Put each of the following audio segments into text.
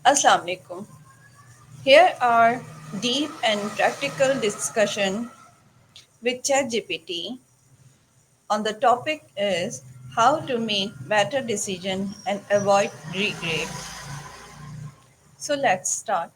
Assalamu alaikum. Here are deep and practical discussion with ChatGPT on the topic is how to make better decision and avoid regret. So let's start.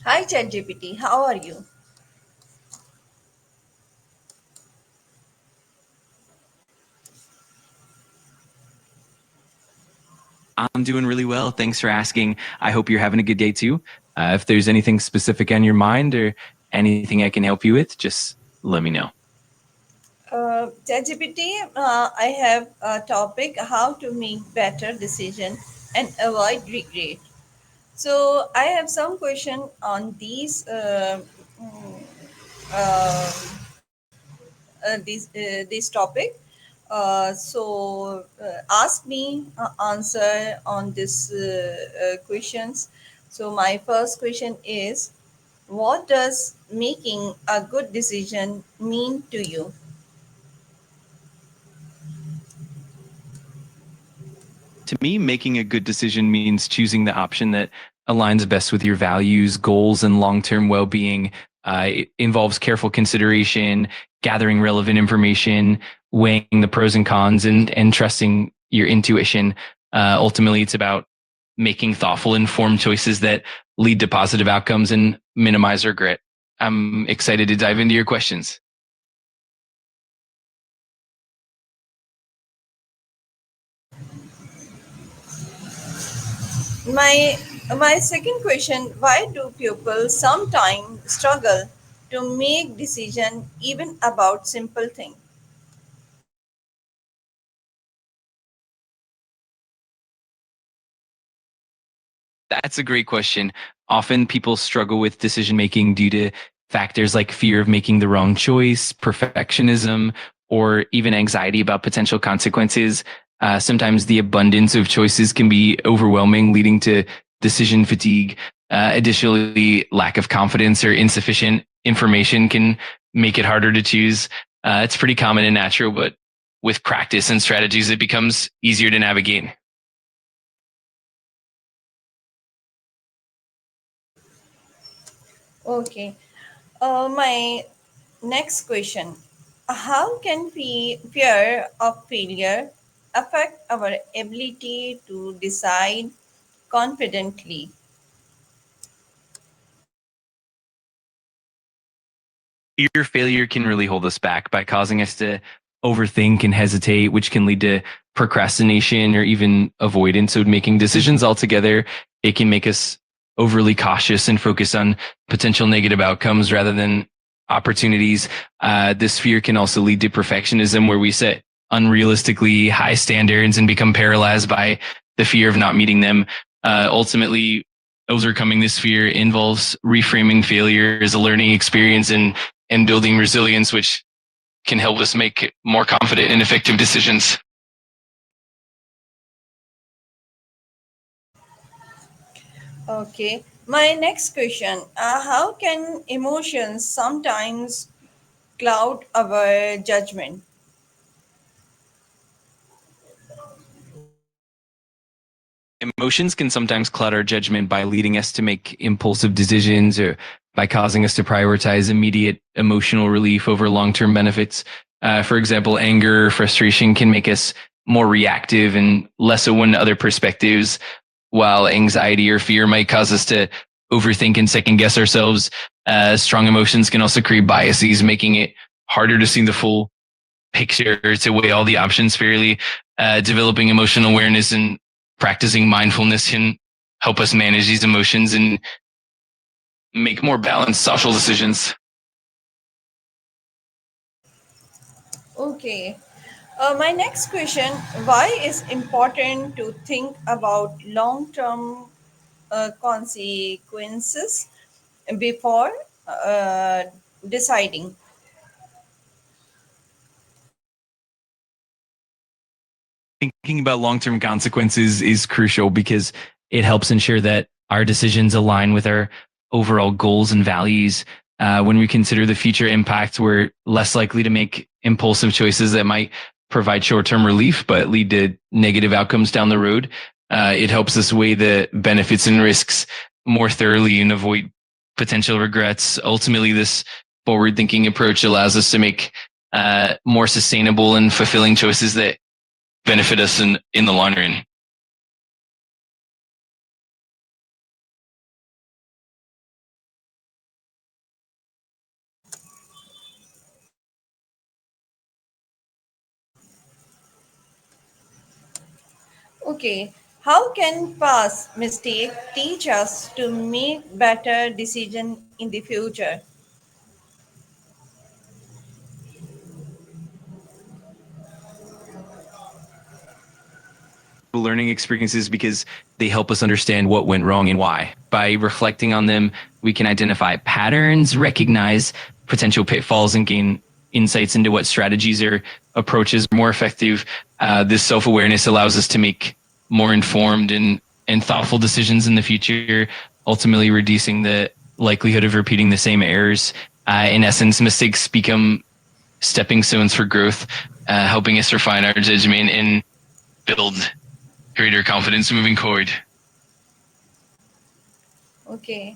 Hi ChatGPT, how are you? I'm doing really well. Thanks for asking. I hope you're having a good day too. If there's anything specific on your mind or anything I can help you with, just let me know. ChatGPT, I have a topic how to make better decision and avoid regret. So I have some question on these uh, this topic. Ask me answer on this questions. So my first question is, what does making a good decision mean to you? To me, making a good decision means choosing the option that aligns best with your values, goals, and long term well being. It involves careful consideration, gathering relevant information, weighing the pros and cons, and trusting your intuition. Ultimately, it's about making thoughtful, informed choices that lead to positive outcomes and minimize regret. I'm excited to dive into your questions. My second question: why do people sometimes struggle to make decision even about simple things? That's a great question. Often people struggle with decision making due to factors like fear of making the wrong choice, perfectionism, or even anxiety about potential consequences. Sometimes the abundance of choices can be overwhelming, leading to decision fatigue. Additionally, lack of confidence or insufficient information can make it harder to choose. It's pretty common and natural, but with practice and strategies, it becomes easier to navigate. Okay. My next question: how can we fear of failure affect our ability to decide confidently? Fear failure can really hold us back by causing us to overthink and hesitate, which can lead to procrastination or even avoidance of making decisions altogether. It can make us overly cautious and focus on potential negative outcomes rather than opportunities. This fear can also lead to perfectionism, where we set unrealistically high standards and become paralyzed by the fear of not meeting them. Ultimately, overcoming this fear involves reframing failure as a learning experience and building resilience, which can help us make more confident and effective decisions. Okay. My next question: how can emotions sometimes cloud our judgment? Emotions can sometimes cloud our judgment by leading us to make impulsive decisions or by causing us to prioritize immediate emotional relief over long term benefits. For example, anger or frustration can make us more reactive and less open to other perspectives, while anxiety or fear might cause us to overthink and second guess ourselves. Strong emotions can also create biases, making it harder to see the full picture, to weigh all the options fairly. Developing emotional awareness and practicing mindfulness can help us manage these emotions and make more balanced social decisions. Okay. My next question: why is important to think about long-term consequences before deciding? Thinking about long-term consequences is crucial because it helps ensure that our decisions align with our overall goals and values. When we consider the future impact, we're less likely to make impulsive choices that might provide short-term relief but lead to negative outcomes down the road. It helps us weigh the benefits and risks more thoroughly and avoid potential regrets. Ultimately, this forward-thinking approach allows us to make more sustainable and fulfilling choices that benefit us in the long run. Okay, how can past mistake teach us to make better decision in the future? Learning experiences because they help us understand what went wrong and why. By reflecting on them, we can identify patterns, recognize potential pitfalls, and gain insights into what strategies or approaches are more effective. This self awareness allows us to make more informed and thoughtful decisions in the future, ultimately reducing the likelihood of repeating the same errors. In essence, mistakes become stepping stones for growth, helping us refine our judgment and build greater confidence moving forward. Okay.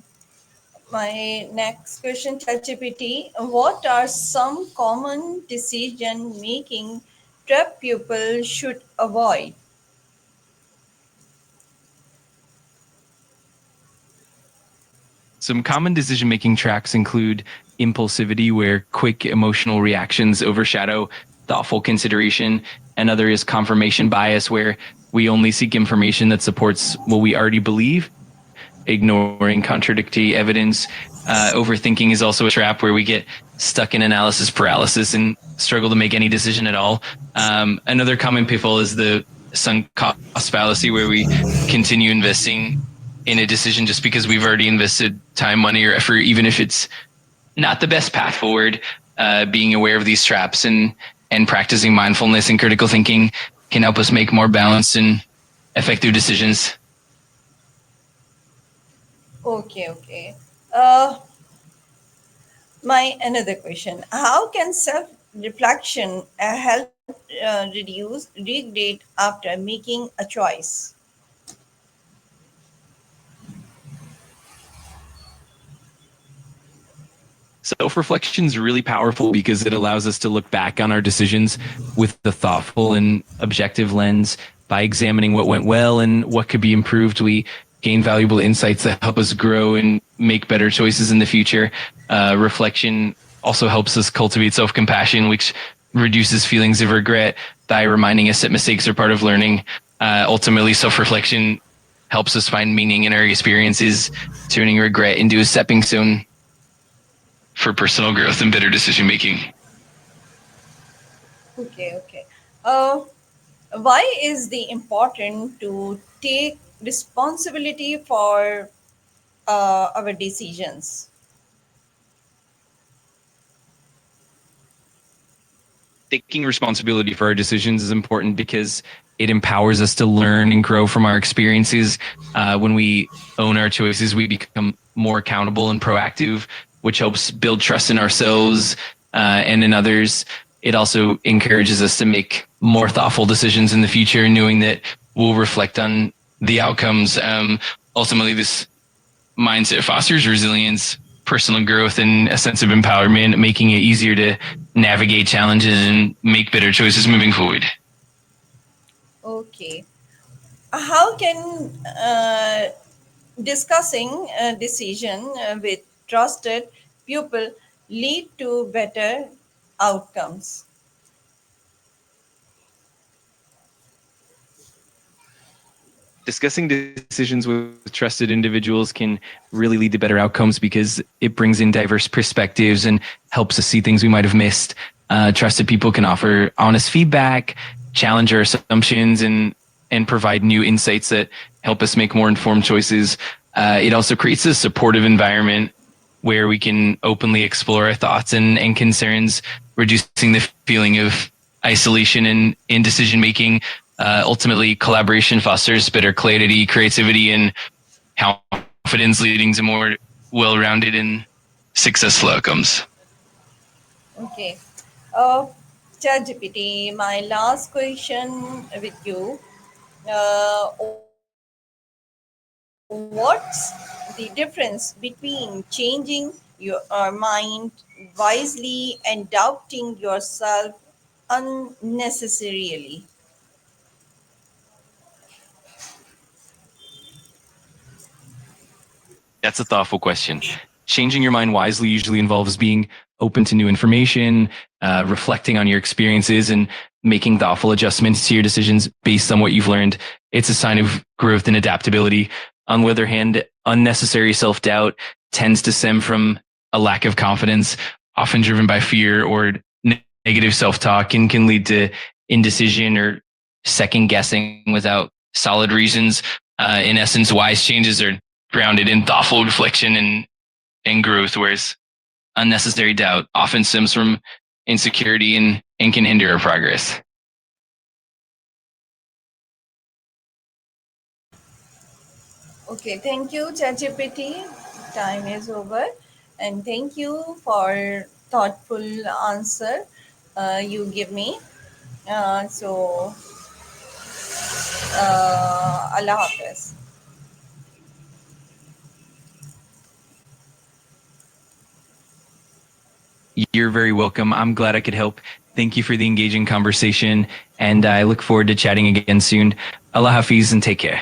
My next question, ChatGPT. What are some common decision making trap people should avoid? Some common decision making tracks include impulsivity, where quick emotional reactions overshadow thoughtful consideration. Another is confirmation bias, where we only seek information that supports what we already believe, ignoring contradictory evidence. Overthinking is also a trap where we get stuck in analysis paralysis and struggle to make any decision at all. Another common pitfall is the sunk cost fallacy, where we continue investing in a decision just because we've already invested time, money, or effort, even if it's not the best path forward. Being aware of these traps and practicing mindfulness and critical thinking can help us make more balanced and effective decisions. Okay, okay. Uh, my another question: how can self reflection help reduce regret after making a choice? Self reflection is really powerful because it allows us to look back on our decisions with a thoughtful and objective lens. By examining what went well and what could be improved, we gain valuable insights that help us grow and make better choices in the future. Reflection also helps us cultivate self compassion, which reduces feelings of regret by reminding us that mistakes are part of learning. Ultimately, self reflection helps us find meaning in our experiences, turning regret into a stepping stone for personal growth and better decision making. Okay, okay. Uh, why is the important to take responsibility for our decisions? Taking responsibility for our decisions is important because it empowers us to learn and grow from our experiences. When we own our choices, we become more accountable and proactive, which helps build trust in ourselves and in others. It also encourages us to make more thoughtful decisions in the future, knowing that we'll reflect on the outcomes. Ultimately, this mindset fosters resilience, personal growth, and a sense of empowerment, making it easier to navigate challenges and make better choices moving forward. Okay. How can discussing a decision with trusted people lead to better outcomes? Discussing decisions with trusted individuals can really lead to better outcomes because it brings in diverse perspectives and helps us see things we might have missed. Trusted people can offer honest feedback, challenge our assumptions, and provide new insights that help us make more informed choices. It also creates a supportive environment where we can openly explore our thoughts and concerns, reducing the feeling of isolation in decision making. Ultimately, collaboration fosters better clarity, creativity, and confidence, leading to more well-rounded and successful outcomes. Okay. Uh, ChatGPT, my last question with you. Uh, what's the difference between changing your mind wisely and doubting yourself unnecessarily? That's a thoughtful question. Changing your mind wisely usually involves being open to new information, reflecting on your experiences, and making thoughtful adjustments to your decisions based on what you've learned. It's a sign of growth and adaptability. On the other hand, unnecessary self doubt tends to stem from a lack of confidence, often driven by fear or negative self talk, and can lead to indecision or second guessing without solid reasons. In essence, wise changes are grounded in thoughtful reflection and growth, whereas unnecessary doubt often stems from insecurity and can hinder our progress. Okay, thank you, ChatGPT. Time is over, and thank you for thoughtful answer you give me. Allah Hafiz. You're very welcome. I'm glad I could help. Thank you for the engaging conversation, and I look forward to chatting again soon. Allah Hafiz and take care.